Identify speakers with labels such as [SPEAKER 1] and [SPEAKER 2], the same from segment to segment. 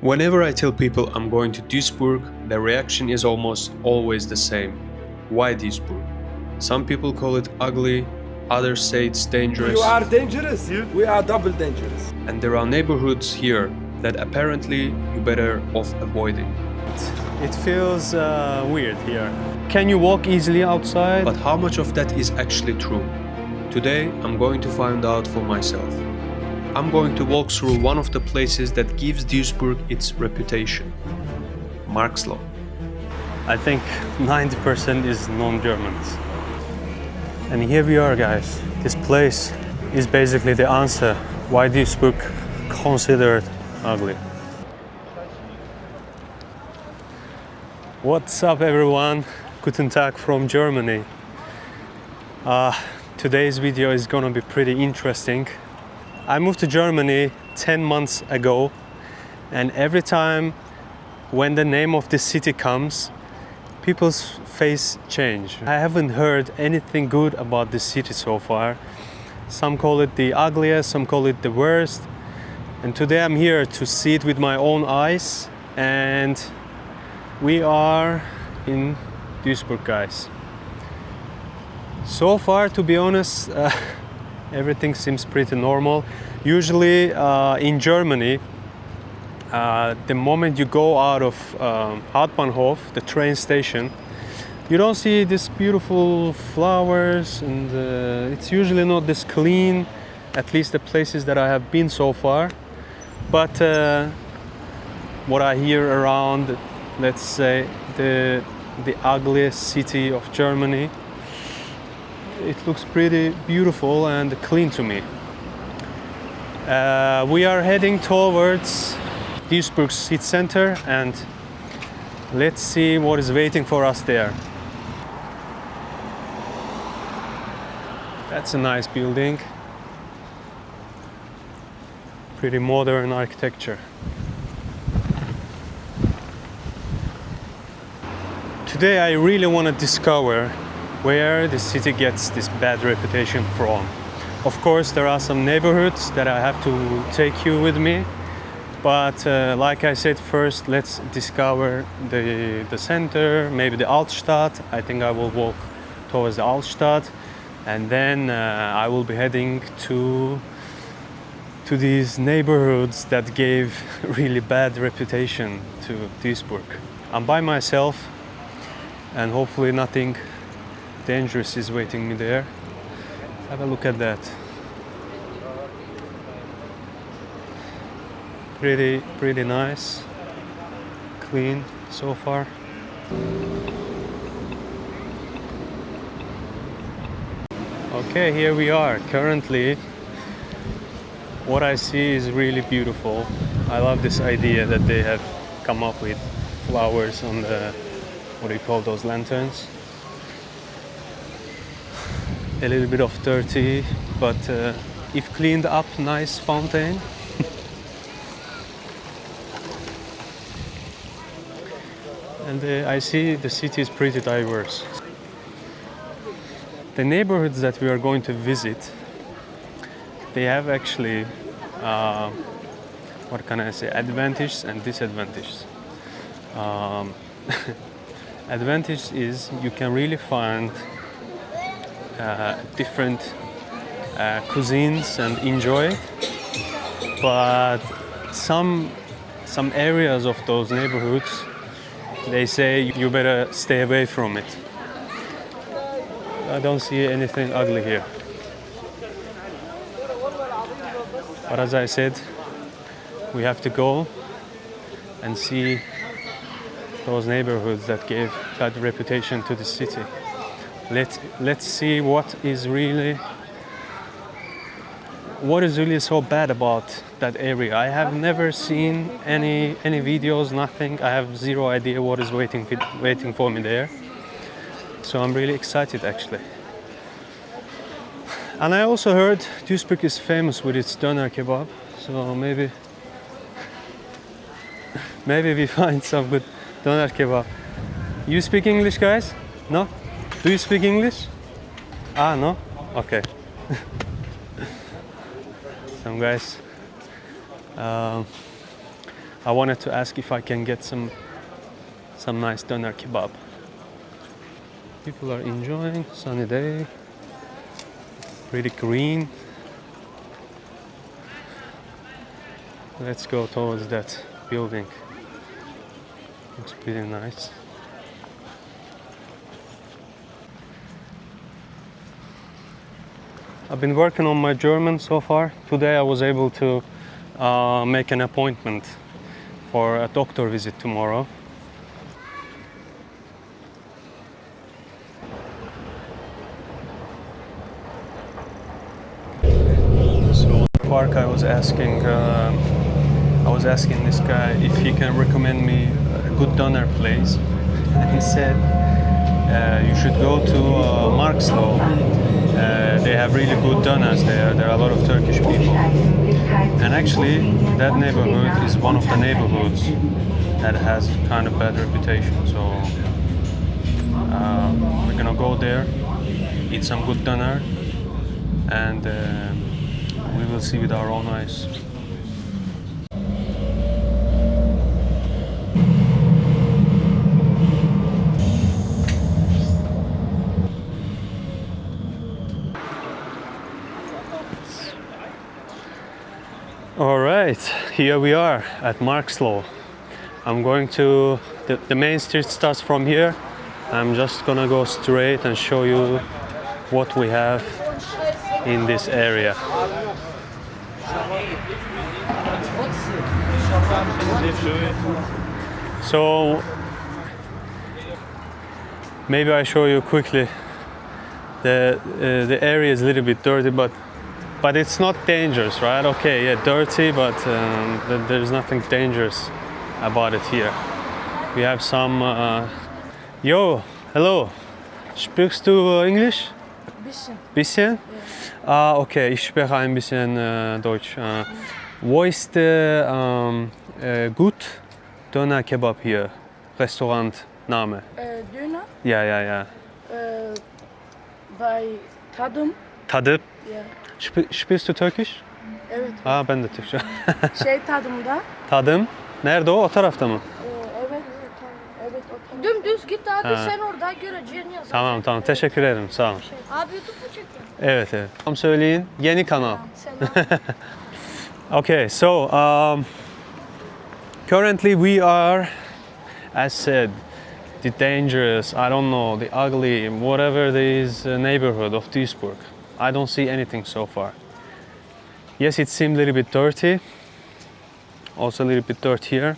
[SPEAKER 1] Whenever I tell people I'm going to Duisburg, their reaction is almost always the same. Why Duisburg? Some people call it ugly, others say it's dangerous.
[SPEAKER 2] You are dangerous, we are double dangerous.
[SPEAKER 1] And there are neighborhoods here that apparently you better off avoiding.
[SPEAKER 3] It feels weird here. Can you walk easily outside?
[SPEAKER 1] But how much of that is actually true? Today I'm going to find out for myself. I'm going to walk through one of the places that gives Duisburg its reputation, Marxloh.
[SPEAKER 3] I think 90% is non-Germans. And here we are, guys. This place is basically the answer why Duisburg considered ugly. What's up, everyone? Guten Tag from Germany. Today's video is gonna be pretty interesting. I moved to Germany 10 months ago, and every time when the name of the city comes, people's face change. I haven't heard anything good about this city so far. Some call it the ugliest, some call it the worst. And today I'm here to see it with my own eyes, and we are in Duisburg, guys. So far, to be honest, everything seems pretty normal. Usually in Germany, the moment you go out of Hauptbahnhof, the train station, you don't see these beautiful flowers, and it's usually not this clean, at least the places that I have been so far. But what I hear around, let's say, the ugliest city of Germany, it looks pretty beautiful and clean to me. We are heading towards Duisburg city center, and let's see what is waiting for us there. That's a nice building. Pretty modern architecture. Today I really want to discover where the city gets this bad reputation from. Of course, there are some neighborhoods that I have to take you with me, but like I said, first let's discover the center, maybe the Altstadt. I think I will walk towards the Altstadt, and then I will be heading to these neighborhoods that gave really bad reputation to Duisburg. I'm by myself, and hopefully nothing dangerous is waiting me there. Have a look at that. Pretty nice, clean so far. Okay, here we are. Currently, what I see is really beautiful. I love this idea that they have come up with flowers on the, what do you call those, lanterns? A little bit of dirty, but if cleaned up, nice fountain. And I see the city is pretty diverse. The neighborhoods that we are going to visit, they have actually, what can I say, advantages and disadvantages. Advantage is you can really find different cuisines and enjoy it, but some areas of those neighborhoods, they say you better stay away from it. I don't see anything ugly here, but as I said, we have to go and see those neighborhoods that gave bad reputation to the city. Let's see what is really so bad about that area. I have never seen any videos, nothing. I have zero idea what is waiting for me there. So I'm really excited, actually. And I also heard Duisburg is famous with its doner kebab. So maybe we find some good doner kebab. You speak English, guys? No? Do you speak English? Ah, no? Okay. Some guys I wanted to ask if I can get some nice doner kebab. People are enjoying, sunny day, pretty green. Let's go towards that building. Looks pretty nice. I've been working on my German so far. Today I was able to make an appointment for a doctor visit tomorrow. So in the park I was asking this guy if he can recommend me a good doner place. And he said you should go to Marxloh. They have really good doners there. There are a lot of Turkish people. And actually, that neighborhood is one of the neighborhoods that has kind of bad reputation. So we're gonna go there, eat some good doner, and we will see with our own eyes. All right, here we are at Marxloh. I'm going to, the main street starts from here. I'm just gonna go straight and show you what we have in this area. So, maybe I show you quickly. The area is a little bit dirty, but it's not dangerous, right? Okay, yeah, dirty, but there's nothing dangerous about it here. We have some. Yo, hello. Sprichst du English?
[SPEAKER 4] Bisschen.
[SPEAKER 3] Bisschen?
[SPEAKER 4] Ja.
[SPEAKER 3] Okay, ich spreche ein bisschen Deutsch. Wo ist gut Döner Kebab hier? Restaurantname?
[SPEAKER 4] Döner
[SPEAKER 3] Ja.
[SPEAKER 4] bei Tadım.
[SPEAKER 3] Tadım?
[SPEAKER 4] Ja.
[SPEAKER 3] Sprichst du Türkisch?
[SPEAKER 4] Evet.
[SPEAKER 3] Ben de Türkçe.
[SPEAKER 4] Tadımda.
[SPEAKER 3] Tadım? Nerede o? O tarafta mı?
[SPEAKER 4] Evet. Evet. Dümdüz git abi, sen orada göreceğini yaz.
[SPEAKER 3] Tamam. Teşekkür ederim. Sağ olun.
[SPEAKER 4] Abi YouTube mu çekiyorsun?
[SPEAKER 3] Evet. Tam söyleyin. Yeni kanal.
[SPEAKER 4] Selam.
[SPEAKER 3] Okay, so currently we are, as said, the dangerous, I don't know, the ugly, whatever this neighborhood of Duisburg. I don't see anything so far. Yes, it seemed a little bit dirty. Also a little bit dirt here.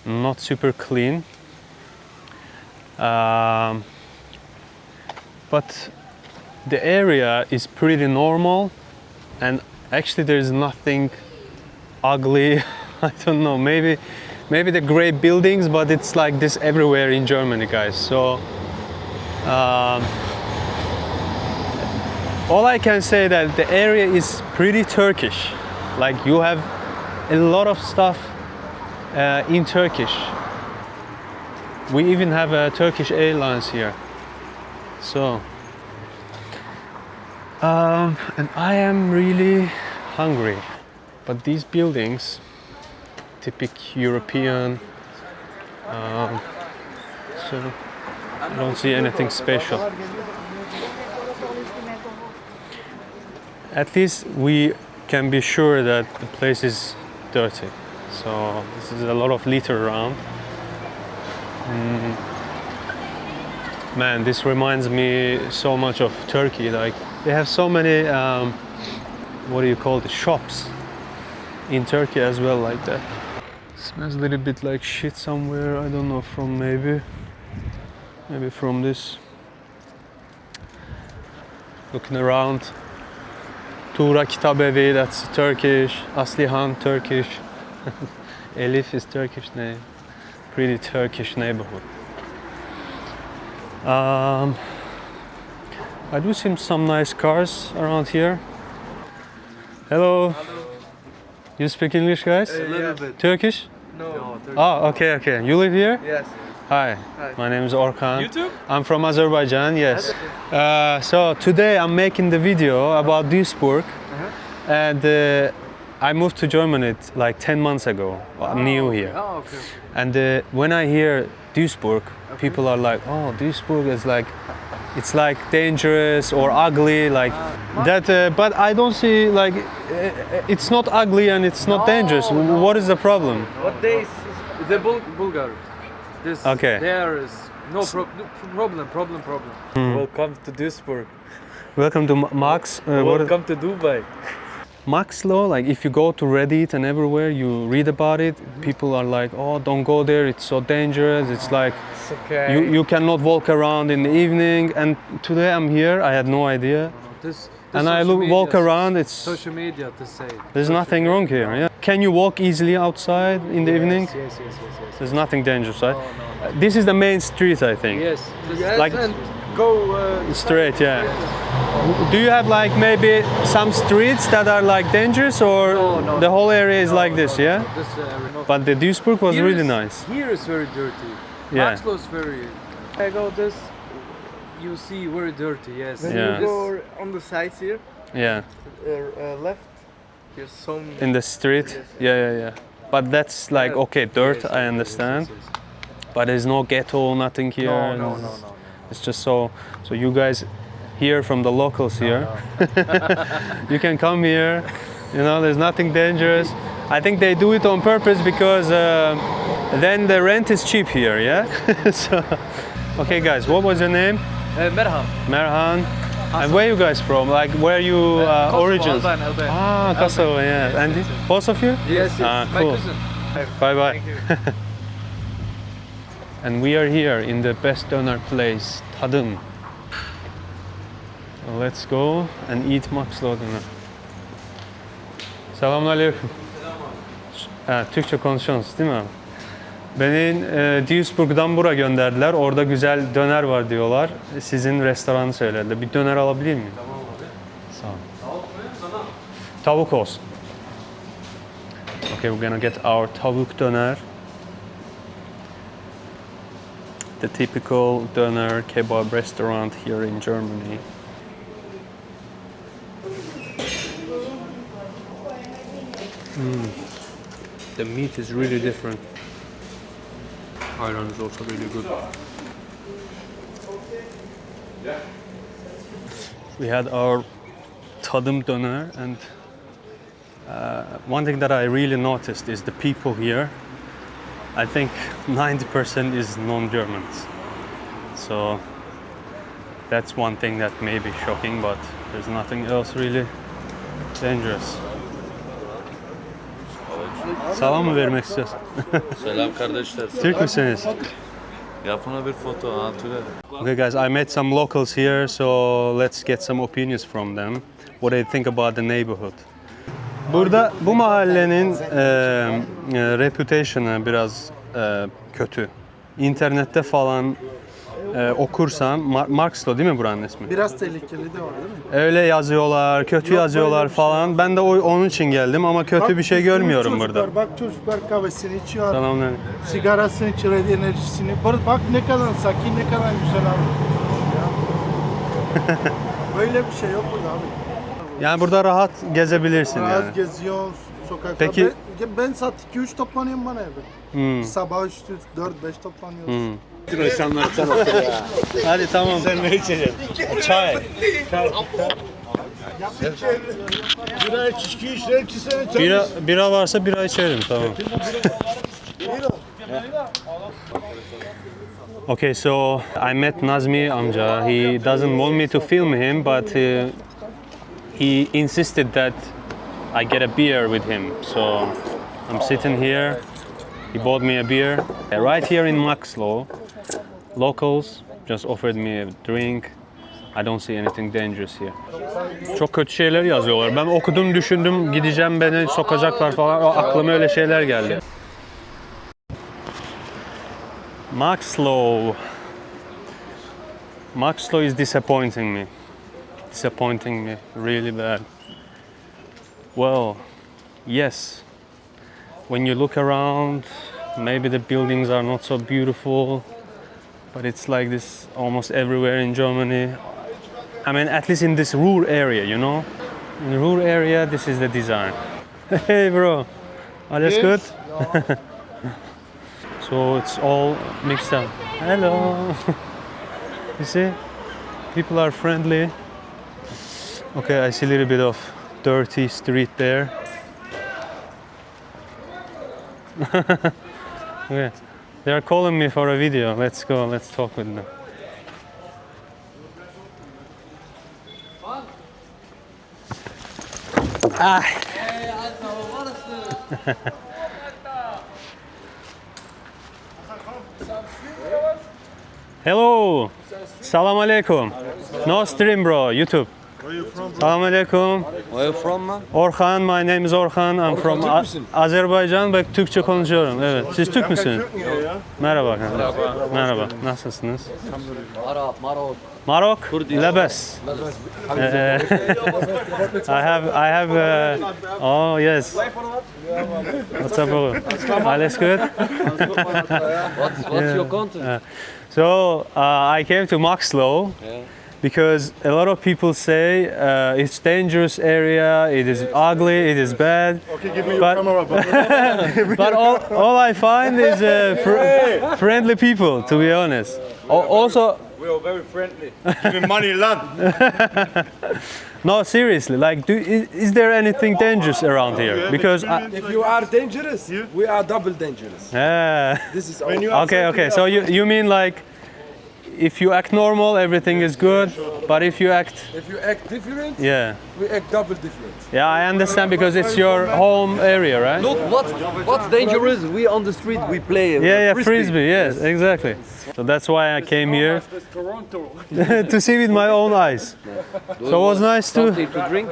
[SPEAKER 3] Not super clean. But the area is pretty normal, and actually there is nothing ugly. I don't know, maybe the great buildings, but it's like this everywhere in Germany, guys. So all I can say that the area is pretty Turkish. Like you have a lot of stuff in Turkish. We even have a Turkish Airlines here. So and I am really hungry. But these buildings, typical European, so I don't see anything special. At least we can be sure that the place is dirty. So this is a lot of litter around. Man, this reminds me so much of Turkey. Like they have so many, what do you call it, shops in Turkey as well, like that. Smells a little bit like shit somewhere. I don't know, from maybe from this. Looking around. Tuğra Kitabevi, that's Turkish. Aslihan, Turkish. Elif is Turkish name. Pretty Turkish neighborhood. I do see some nice cars around here. Hello. You speak English, guys?
[SPEAKER 2] A little bit.
[SPEAKER 3] Turkish?
[SPEAKER 2] No.
[SPEAKER 3] Oh, okay. You live here?
[SPEAKER 2] Yes.
[SPEAKER 3] Hi. My name is Orkan.
[SPEAKER 2] YouTube?
[SPEAKER 3] I'm from Azerbaijan, yes. So today I'm making the video about Duisburg, and I moved to Germany like 10 months ago. I'm new here.
[SPEAKER 2] Oh, okay.
[SPEAKER 3] And when I hear Duisburg, people are like, oh, Duisburg is like, it's like dangerous or ugly, like that. But I don't see like, it's not ugly and it's not dangerous.
[SPEAKER 2] No.
[SPEAKER 3] What is the problem?
[SPEAKER 2] What they the Bulgar. This
[SPEAKER 3] Okay.
[SPEAKER 2] there is no problem. Welcome to Duisburg.
[SPEAKER 3] Welcome to Max.
[SPEAKER 2] Welcome to Dubai.
[SPEAKER 3] Marxloh, like if you go to Reddit and everywhere you read about it, people are like, oh, don't go there, it's so dangerous, it's like
[SPEAKER 2] It's okay.
[SPEAKER 3] you cannot walk around in the evening. And today I'm here, I had no idea.
[SPEAKER 2] This
[SPEAKER 3] And I
[SPEAKER 2] social
[SPEAKER 3] walk
[SPEAKER 2] media,
[SPEAKER 3] around, it's
[SPEAKER 2] social media to say.
[SPEAKER 3] there's nothing wrong here. Yeah. Can you walk easily outside in the evening?
[SPEAKER 2] Yes.
[SPEAKER 3] There's nothing dangerous, right?
[SPEAKER 2] No.
[SPEAKER 3] This is the main street, I think.
[SPEAKER 2] Yes.
[SPEAKER 3] Like-
[SPEAKER 2] and go
[SPEAKER 3] Straight, yeah. Do you have like maybe some streets that are like dangerous, or
[SPEAKER 2] No.
[SPEAKER 3] the whole area is like this, yeah?
[SPEAKER 2] This,
[SPEAKER 3] But the Duisburg was
[SPEAKER 2] here
[SPEAKER 3] really
[SPEAKER 2] is-
[SPEAKER 3] nice.
[SPEAKER 2] Here is very dirty.
[SPEAKER 3] Yeah.
[SPEAKER 2] Marxloh is very. I go this. You see very dirty. Yes.
[SPEAKER 5] When
[SPEAKER 3] Yeah.
[SPEAKER 5] you go on the sides here,
[SPEAKER 3] Yeah,
[SPEAKER 5] left, there's some.
[SPEAKER 3] in the street. Yeah. But that's like okay, dirt.
[SPEAKER 2] Yes,
[SPEAKER 3] I
[SPEAKER 2] yes,
[SPEAKER 3] understand.
[SPEAKER 2] yes.
[SPEAKER 3] But there's no ghetto, nothing here.
[SPEAKER 2] No.
[SPEAKER 3] It's just so. So you guys hear from the locals here. You can come here. You know, there's nothing dangerous. I think they do it on purpose because then the rent is cheap here. Yeah. So, okay, guys, what was your name?
[SPEAKER 2] Merhaba.
[SPEAKER 3] Merhan. And where you guys from? Like where you origins?
[SPEAKER 2] Albania.
[SPEAKER 3] Ah, Kosovo, yeah. And both of you?
[SPEAKER 2] Yes.
[SPEAKER 3] Ah,
[SPEAKER 2] My
[SPEAKER 3] cool.
[SPEAKER 2] cousin.
[SPEAKER 3] Bye bye. And we are here in the best doner place, Tadım. Let's go and eat Marxloh döner. Selamünaleyküm. Ha, Türkçe konuşuyorsunuz değil mi abi? Beni Duisburg'dan buraya gönderdiler. Orada güzel döner var diyorlar. Sizin restoranı söylediler. Bir döner alabilir miyim? Tamam abi. Sağ ol. Tavuk olsun. Okay, we're gonna get our tavuk döner. The typical doner kebab restaurant here in Germany. The meat is really different. Ayran is also really good. We had our tadım döner, and one thing that I really noticed is the people here. I think 90% is non-Germans. So that's one thing that may be shocking, but there's nothing else really dangerous. Salam mı vermek istiyorsun?
[SPEAKER 6] Selam kardeşler.
[SPEAKER 3] Türk müsünüz?
[SPEAKER 6] Yapına bir foto. Hatırla.
[SPEAKER 3] Okay guys, I met some locals here, so let's get some opinions from them. What they think about the neighborhood. Burada bu mahallenin reputation'ı biraz kötü. İnternette falan okursan, Marxloh değil mi buranın ismi?
[SPEAKER 5] Biraz tehlikeli de var değil mi?
[SPEAKER 3] Öyle yazıyorlar, kötü
[SPEAKER 5] Yok,
[SPEAKER 3] yazıyorlar
[SPEAKER 5] böyle bir şey
[SPEAKER 3] falan. Ben de onun için geldim ama kötü bir şey görmüyorum burada.
[SPEAKER 5] Bak çocuklar kahvesini içiyor,
[SPEAKER 3] Selamünaleyküm.
[SPEAKER 5] sigarasını içiyor, enerjisini. Bak ne kadar sakin, ne kadar güzel abi. Ya. Böyle bir şey yok burada abi.
[SPEAKER 3] Yani burada rahat gezebilirsin
[SPEAKER 5] Rahat
[SPEAKER 3] yani.
[SPEAKER 5] geziyorsun sokakta.
[SPEAKER 3] Peki-
[SPEAKER 5] Ben saat 2-3 toplanıyorum bana evde. Sabah üstü 4-5 toplanıyoruz.
[SPEAKER 3] Hadi tamam. Sen ne içeceksin? Çay.
[SPEAKER 5] Bira içki içler 2 sene
[SPEAKER 3] Bira varsa bira içerim, tamam. Okay, so I met Nazmi amca. He doesn't want me to film him, but he insisted that I get a beer with him. So I'm sitting here. He bought me a beer. Right here in Marxloh, locals just offered me a drink. I don't see anything dangerous here. Çok kötü şeyler yazıyorlar. Ben okudum, düşündüm, gideceğim, beni sokacaklar falan. Aklıma öyle şeyler geldi. Marxloh is disappointing me. Disappointing me really bad. Well, yes. When you look around, maybe the buildings are not so beautiful, but it's like this almost everywhere in Germany. I mean, at least in this rural area, you know? In the rural area, this is the design. Hey bro, alles good? So it's all mixed up. Hello. You see, people are friendly. Okay, I see a little bit of dirty street there. Okay, they are calling me for a video. Let's go. Let's talk with them. Ah. Hello. Salam alaikum. No stream, bro. YouTube.
[SPEAKER 5] Where are you from?
[SPEAKER 3] Salam alaikum.
[SPEAKER 7] Where are you from, man?
[SPEAKER 3] Orhan, my name is Orhan. I'm from Azerbaycan ve Türkçe konuşuyorum. Evet. Siz Türk müsünüz? Merhaba. Merhaba. Nasılsınız?
[SPEAKER 7] Arap, Marok.
[SPEAKER 3] Marok, Lebes. I have. Oh yes. What's up, bro? Alles good?
[SPEAKER 7] What's your content?
[SPEAKER 3] So I came to Marxloh because a lot of people say it's dangerous area, it is ugly, it is bad.
[SPEAKER 5] Okay, give me your camera.
[SPEAKER 3] But all I find is friendly people, to be honest. Also,
[SPEAKER 2] We are very friendly.
[SPEAKER 5] Give me money, lad.
[SPEAKER 3] no, seriously, like, is there anything dangerous around here? Because
[SPEAKER 2] If you are dangerous, we are double dangerous. This is our
[SPEAKER 3] okay. So you mean like, if you act normal, everything is good, but if you act,
[SPEAKER 2] different,
[SPEAKER 3] yeah,
[SPEAKER 2] we act double different.
[SPEAKER 3] yeah, I understand because it's your home area, right?
[SPEAKER 7] Look, what's dangerous? We on the street, we play.
[SPEAKER 3] Yeah, frisbee. Yes, exactly. So that's why I came here to see with my own eyes. So it was nice to.
[SPEAKER 7] Something to drink?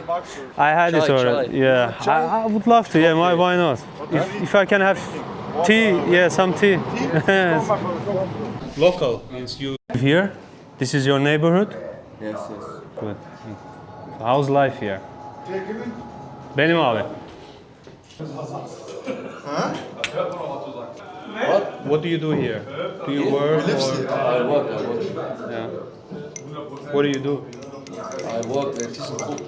[SPEAKER 3] I had it
[SPEAKER 7] Chai,
[SPEAKER 3] already.
[SPEAKER 7] chai.
[SPEAKER 3] Yeah, I would love to. Yeah, why not? If I can have tea, yeah, some tea. Local means you live here. This is your neighborhood.
[SPEAKER 7] Yes.
[SPEAKER 3] Good. How's life here? Benim abi. What do you do here? Do you work or?
[SPEAKER 7] I work.
[SPEAKER 3] Yeah. What do you do?
[SPEAKER 7] I work at ThyssenKrupp.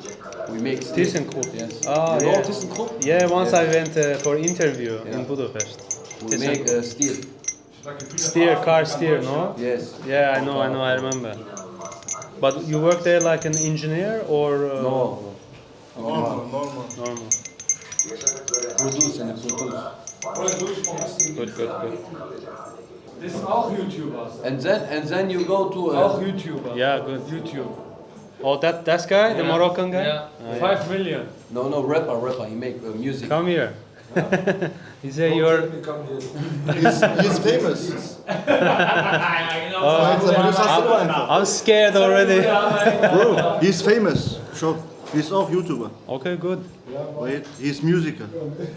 [SPEAKER 7] We make steel.
[SPEAKER 3] ThyssenKrupp.
[SPEAKER 7] Yes.
[SPEAKER 3] Ah,
[SPEAKER 7] You know
[SPEAKER 3] yeah.
[SPEAKER 7] ThyssenKrupp?
[SPEAKER 3] Yeah, once I went for interview in Budapest.
[SPEAKER 7] We make steel.
[SPEAKER 3] Car steer, no?
[SPEAKER 7] Yes.
[SPEAKER 3] Yeah, I know, I remember. But you work there like an engineer or?
[SPEAKER 7] No.
[SPEAKER 3] Normal.
[SPEAKER 7] Produce.
[SPEAKER 3] Good.
[SPEAKER 2] This is auch YouTubers.
[SPEAKER 7] And then you go to.
[SPEAKER 2] Auch YouTuber.
[SPEAKER 3] Yeah, good.
[SPEAKER 2] YouTube.
[SPEAKER 3] Oh, that guy, the Moroccan guy?
[SPEAKER 2] Yeah. 5 million.
[SPEAKER 7] No, rapper. He make music.
[SPEAKER 3] Come here. He say you're.
[SPEAKER 5] He's famous.
[SPEAKER 3] I'm scared already.
[SPEAKER 5] Bro, he's famous. Sure. He's auch YouTuber.
[SPEAKER 3] Okay, good.
[SPEAKER 5] Wait, he's musical.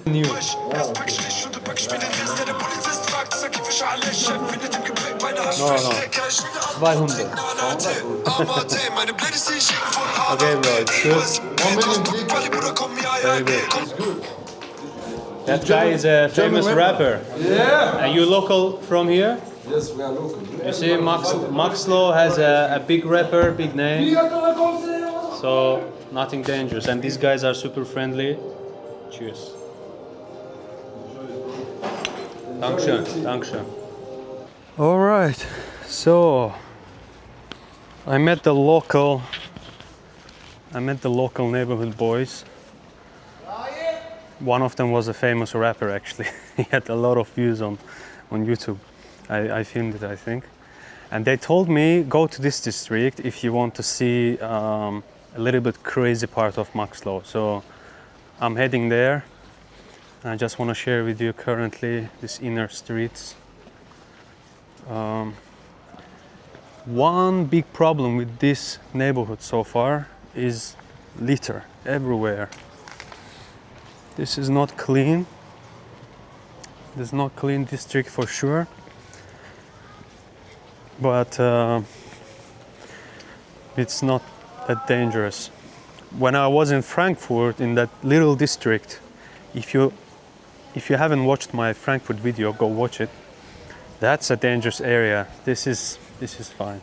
[SPEAKER 3] News. No. 200. Okay, bro, it's good. Very good. That guy is a famous rapper.
[SPEAKER 2] Yeah.
[SPEAKER 3] And you local from here?
[SPEAKER 2] Yes, we are local.
[SPEAKER 3] You see, Marxloh has a big rapper, big name. So nothing dangerous. And these guys are super friendly. Cheers. Dankeschön. All right. So I met the local neighborhood boys. One of them was a famous rapper actually. He had a lot of views on YouTube. I filmed it, I think. And they told me, go to this district if you want to see a little bit crazy part of Marxloh. So I'm heading there. I just want to share with you currently these inner streets. One big problem with this neighborhood so far is litter everywhere. This is not clean. This is not clean district for sure. But it's not that dangerous. When I was in Frankfurt, in that little district, if you haven't watched my Frankfurt video, go watch it. That's a dangerous area. This is fine.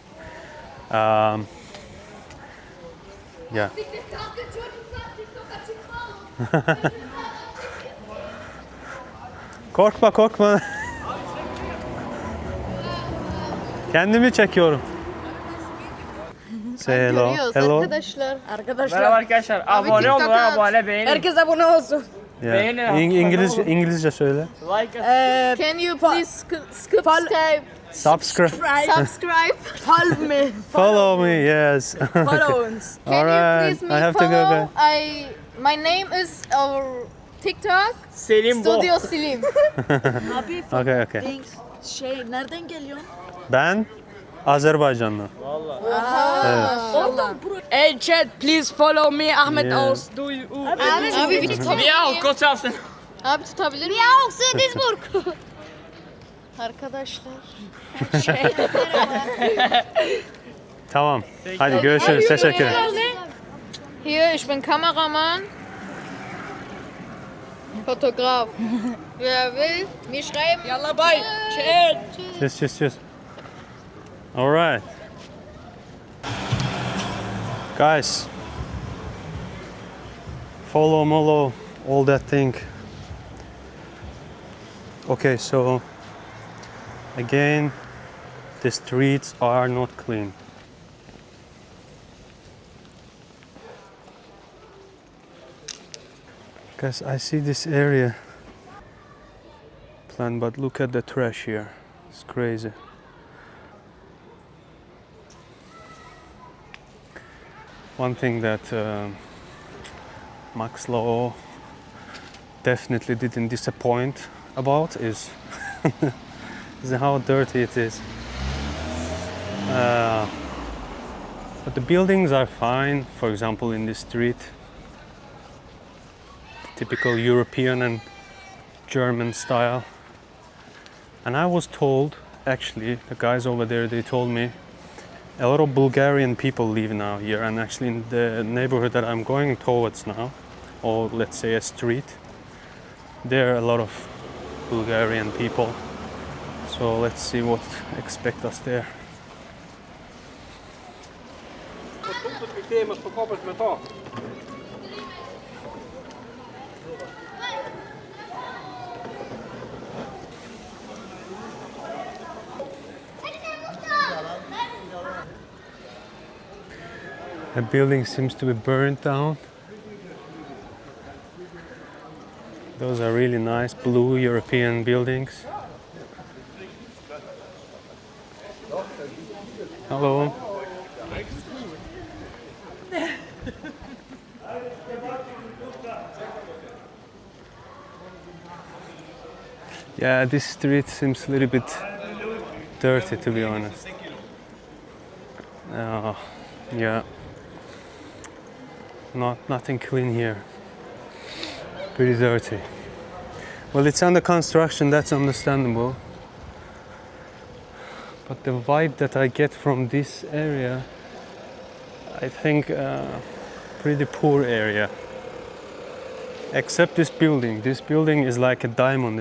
[SPEAKER 3] Yeah. Korkma korkma. Kendimi çekiyorum. Say hello. Hello.
[SPEAKER 4] Arkadaşlar.
[SPEAKER 8] Merhaba arkadaşlar. Abone olun, abone beğenin.
[SPEAKER 4] Herkes abone olsun.
[SPEAKER 3] Yeah.
[SPEAKER 8] Beğenin.
[SPEAKER 3] İngilizce söyle.
[SPEAKER 8] Like us.
[SPEAKER 4] Can you please subscribe?
[SPEAKER 3] Subscribe.
[SPEAKER 4] Subscribe. Follow me.
[SPEAKER 3] Follow me. Yes.
[SPEAKER 4] Follow us.
[SPEAKER 3] All right. I have to go back.
[SPEAKER 4] My name is TikTok.
[SPEAKER 8] Selim Bo.
[SPEAKER 4] Studio Slim.
[SPEAKER 3] Okay.
[SPEAKER 9] Nereden geliyorsun?
[SPEAKER 3] Ben Azerbaycanlı.
[SPEAKER 9] Hey chat, please follow me Ahmet
[SPEAKER 3] Yeah.
[SPEAKER 9] Oğuz.
[SPEAKER 4] Abi bir tutabilir
[SPEAKER 8] Miyav
[SPEAKER 4] miyim?
[SPEAKER 8] koç alsın.
[SPEAKER 4] Abi tutabilir miyim? Miyav Duisburg. Arkadaşlar.
[SPEAKER 3] Tamam. Hadi görüşürüz. Teşekkür ederim.
[SPEAKER 4] Hier, ich bin Kameramann. Fotograf. Wer will, mir schreiben.
[SPEAKER 9] Yalla bay. Chat.
[SPEAKER 3] Cheers. All right. Guys. Follow, all that thing. Okay, so again, the streets are not clean. Because I see this area plan, but look at the trash here. It's crazy. One thing that Maxloh definitely didn't disappoint about is how dirty it is. But the buildings are fine. For example, in this street, typical European and German style. And I was told, actually, the guys over there, they told me a lot of Bulgarian people live now here, and actually in the neighborhood that I'm going towards now, or let's say a street, there are a lot of Bulgarian people. So let's see what expect us there. The building seems to be burned down. Those are really nice blue European buildings. Hello. Yeah, this street seems a little bit dirty, to be honest. Yeah. Nothing clean here. Pretty dirty. Well, it's under construction, that's understandable. But the vibe that I get from this area, I think pretty poor area. Except this building. This building is like a diamond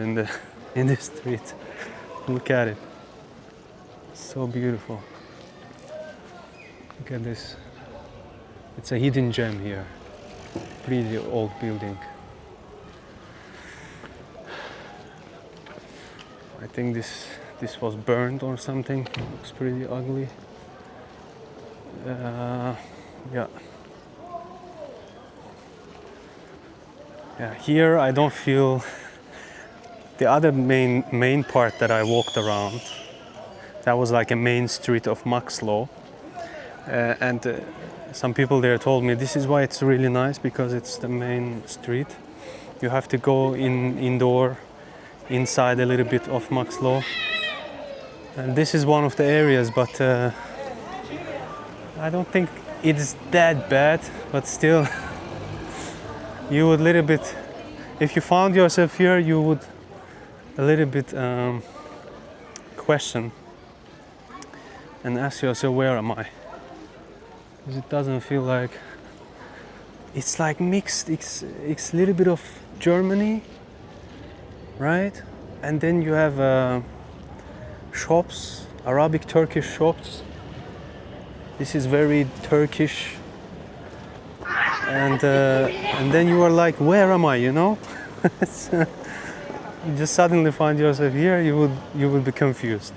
[SPEAKER 3] in the street. Look at it. So beautiful. Look at this. It's a hidden gem here. Pretty old building. I think this was burned or something. Looks pretty ugly. Yeah. Here I don't feel the other main part that I walked around. That was like a main street of Marxloh, and some people there told me this is why it's really nice, because it's the main street. You have to go inside a little bit of Marxloh, and this is one of the areas, but I don't think it's that bad, but still you would little bit, if you found yourself here, you would a little bit question and ask yourself, where am I? Because it doesn't feel like, it's like mixed, it's a little bit of Germany, right? And then you have shops, Arabic Turkish shops. This is very Turkish, and then you are like, where am I, you know? you just suddenly find yourself here, you would be confused.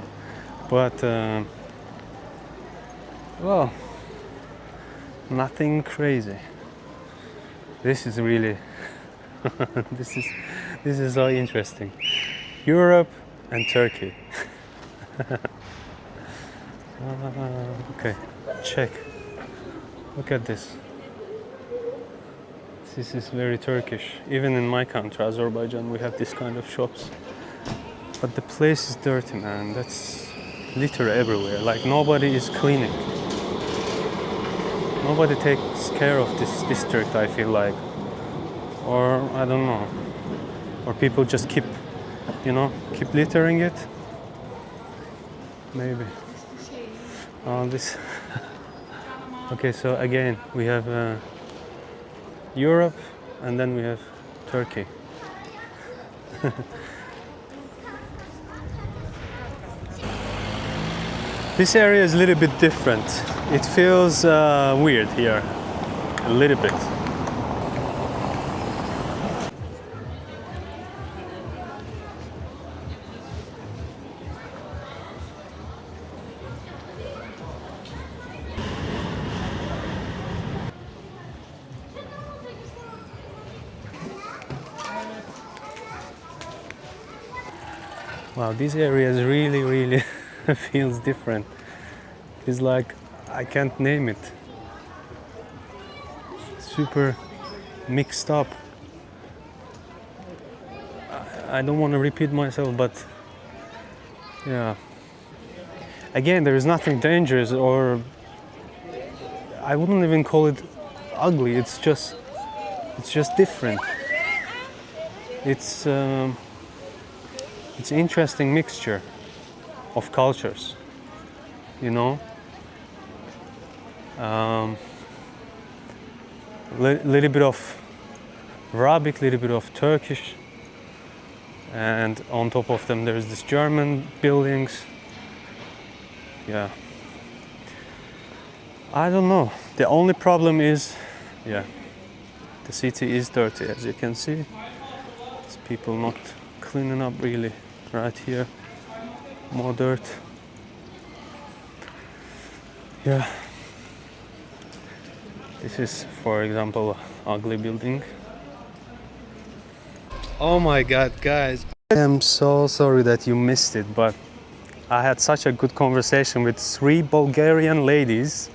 [SPEAKER 3] But well, nothing crazy. This is really this is so interesting. Europe and Turkey. Okay, check. Look at this. This is very Turkish. Even in my country, Azerbaijan, we have this kind of shops. But the place is dirty, man. That's litter everywhere. Like nobody is cleaning. Nobody takes care of this district, I feel like. Or I don't know. Or people just keep, keep littering it. Maybe. This. Okay, so again we have Europe, and then we have Turkey. This area is a little bit different. It feels weird here, a little bit. Wow, this area is really feels different. It's like I can't name it. Super mixed up. I don't want to repeat myself, but yeah. Again, there is nothing dangerous, or I wouldn't even call it ugly. It's just different. It's an interesting mixture of cultures, little bit of Arabic, little bit of Turkish, and on top of them there's this German buildings. Yeah, I don't know. The only problem is, the city is dirty, as you can see. There's people not cleaning up really right here. More dirt. Yeah. This is, for example, ugly building. Oh my god, guys. I am so sorry that you missed it, but I had such a good conversation with 3 Bulgarian ladies.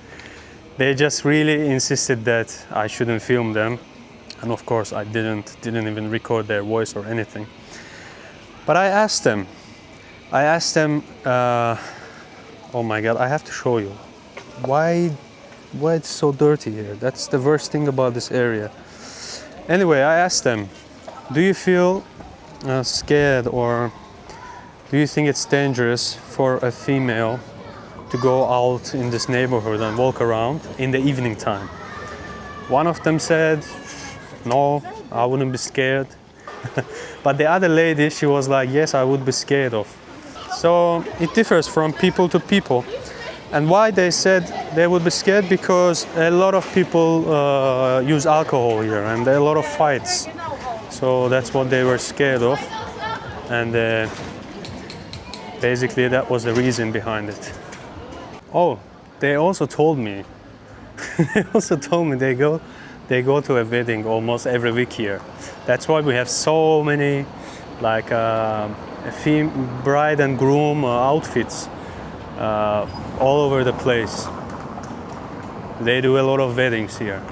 [SPEAKER 3] They just really insisted that I shouldn't film them. And of course I didn't even record their voice or anything. But I asked them, oh my god, I have to show you. Why it's so dirty here? That's the worst thing about this area. Anyway, I asked them, do you feel scared, or do you think it's dangerous for a female to go out in this neighborhood and walk around in the evening time? One of them said, no, I wouldn't be scared. But the other lady, she was like, yes, I would be scared of. So it differs from people to people. And why they said they would be scared? Because a lot of people use alcohol here, and there are a lot of fights. So that's what they were scared of. And basically that was the reason behind it. Oh, they also told me, they go to a wedding almost every week here. That's why we have so many like bride and groom outfits all over the place. They do a lot of weddings here.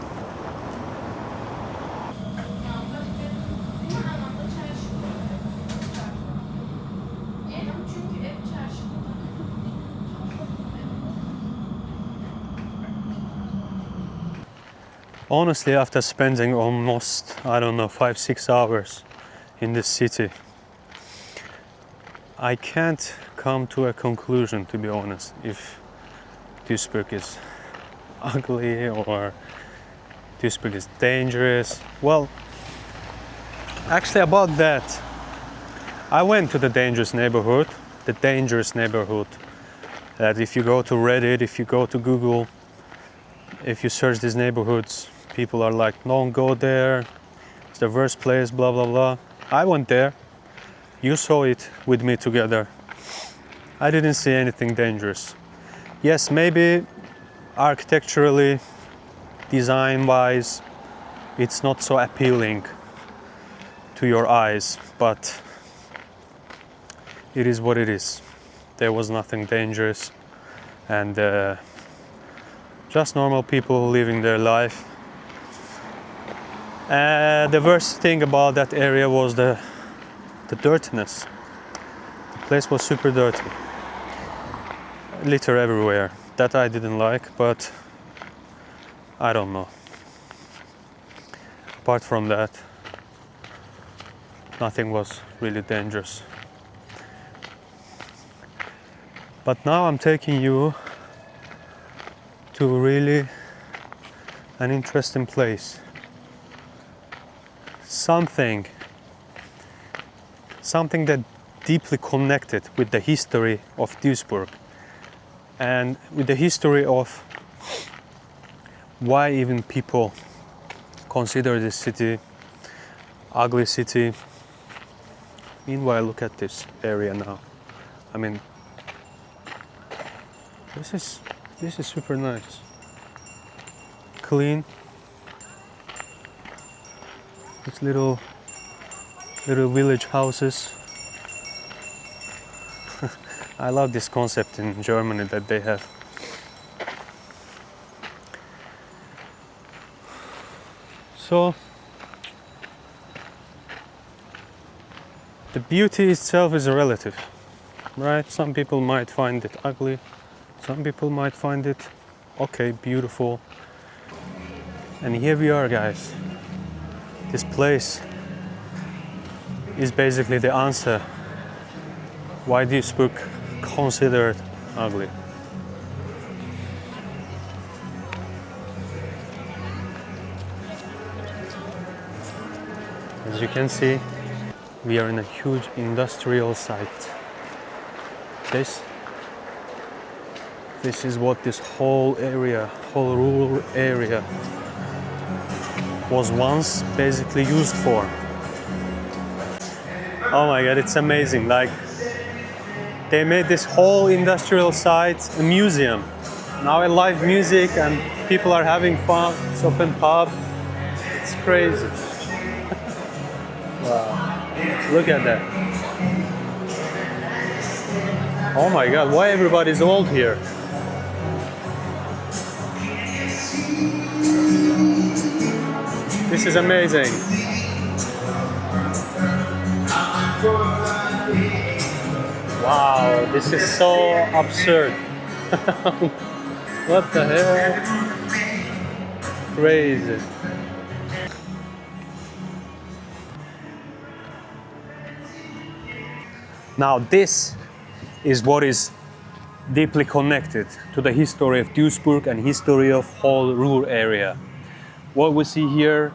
[SPEAKER 3] Honestly, after spending almost, 5-6 hours in this city, I can't come to a conclusion, to be honest, if Duisburg is ugly or Duisburg is dangerous. Well, actually about that, I went to the dangerous neighborhood, that if you go to Reddit, if you go to Google, if you search these neighborhoods, people are like, don't go there, it's the worst place, blah blah blah. I went there, You saw it with me together. I didn't see anything dangerous. Yes, maybe architecturally, design-wise, it's not so appealing to your eyes, but it is what it is. There was nothing dangerous, and just normal people living their life. The worst thing about that area was the dirtiness. The place was super dirty. Litter everywhere. That I didn't like, but I don't know. Apart from that, nothing was really dangerous. But now I'm taking you to really an interesting place. Something that deeply connected with the history of Duisburg and with the history of why even people consider this city ugly city. Meanwhile, look at this area now. I mean, this is super nice. Clean. It's little village houses. I love this concept in Germany that they have. So the beauty itself is relative, right? Some people might find it ugly, some people might find it okay, beautiful. And here we are, guys. This place is basically the answer why this book considered ugly. As you can see, we are in a huge industrial site. This is what this whole area, whole rural area, was once basically used for. Oh my god, it's amazing. Like, they made this whole industrial site a museum. Now a live music and people are having fun. It's open pub. It's crazy. Wow. Look at that. Oh my god, why everybody's old here? This is amazing. Wow, this is so absurd. What the hell? Crazy. Now this is what is deeply connected to the history of Duisburg and history of whole rural area. What we see here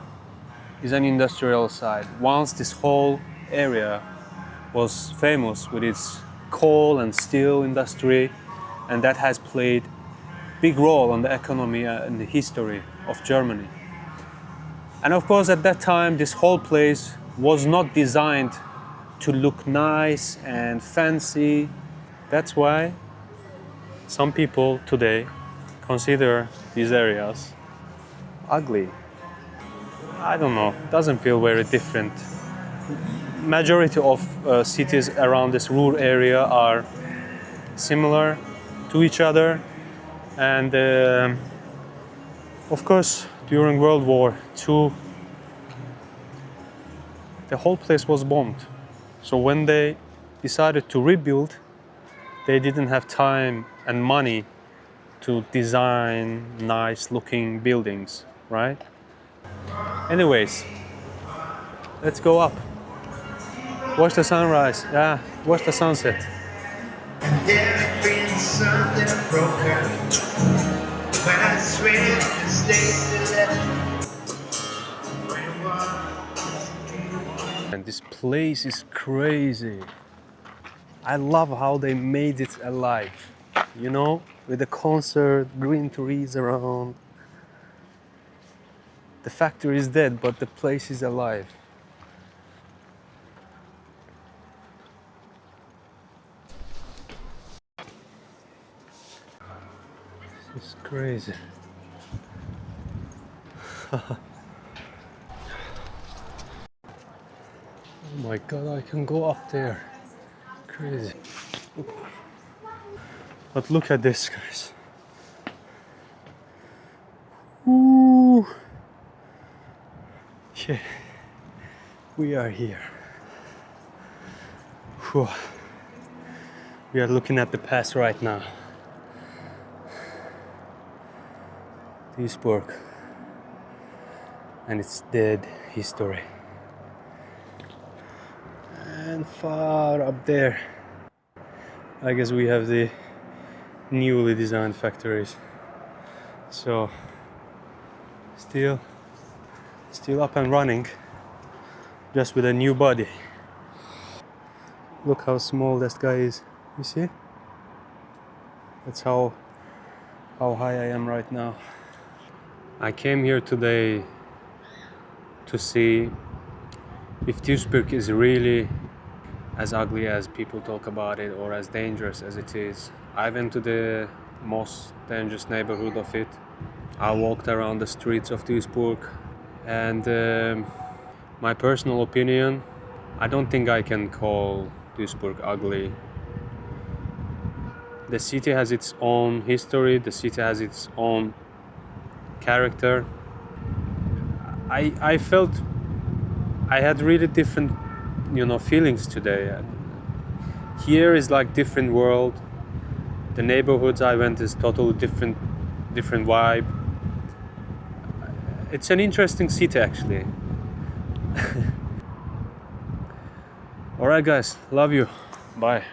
[SPEAKER 3] is an industrial site. Once this whole area was famous with its coal and steel industry, and that has played big role on the economy and the history of Germany. And of course, at that time, this whole place was not designed to look nice and fancy. That's why some people today consider these areas ugly. I don't know, it doesn't feel very different. Majority of cities around this rural area are similar to each other, and of course during World War II the whole place was bombed. So when they decided to rebuild, they didn't have time and money to design nice looking buildings, right? Anyways, let's go up. Watch the sunrise. Yeah, watch the sunset. And this place is crazy. I love how they made it alive. You know, with the concert, green trees around. The factory is dead, but the place is alive. It's crazy. Oh my god, I can go up there. Crazy. But look at this, guys. Ooh. Yeah. We are here. Whew. We are looking at the past right now. Duisburg. And its dead history. And far up there, I guess we have the newly designed factories. So still up and running, just with a new body. Look how small that guy is. You see? That's how high I am right now. I came here today to see if Duisburg is really as ugly as people talk about it, or as dangerous as it is. I went to the most dangerous neighborhood of it. I walked around the streets of Duisburg, and my personal opinion, I don't think I can call Duisburg ugly. The city has its own history, the city has its own character. I felt I had really different, feelings today. Here is like different world. The neighborhoods I went is totally different vibe. It's an interesting city actually. Alright guys, love you. Bye.